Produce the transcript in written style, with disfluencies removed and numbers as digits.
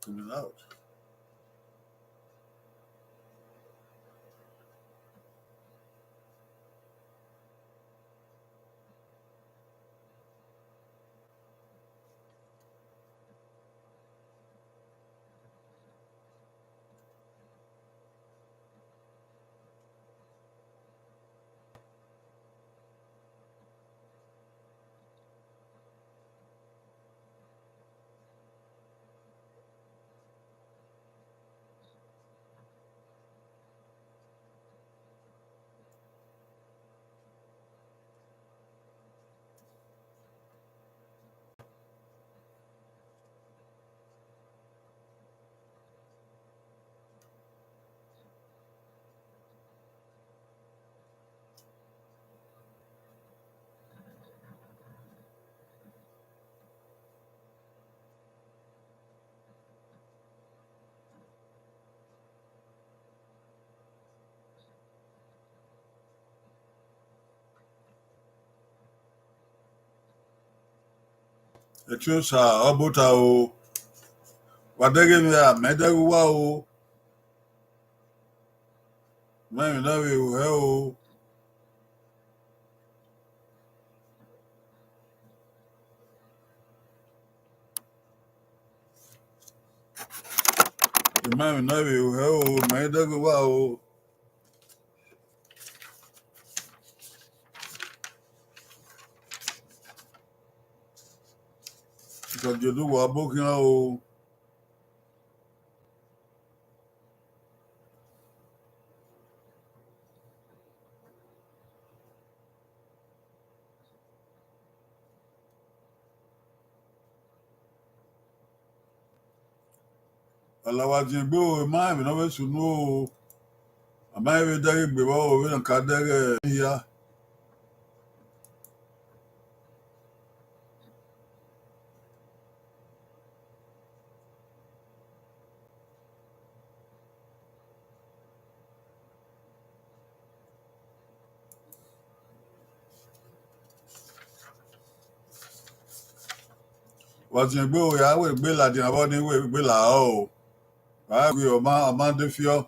coming out. The truth are about how what they give me a medal wow. Man, now you hell. The man, now you hell. Medal wow. Because you do what booking out. Alawajin go, man, no way to know. I might be there before we don't cut there here. Wajin go, ya we be la din about the way be la oh. I agree, man, de fear.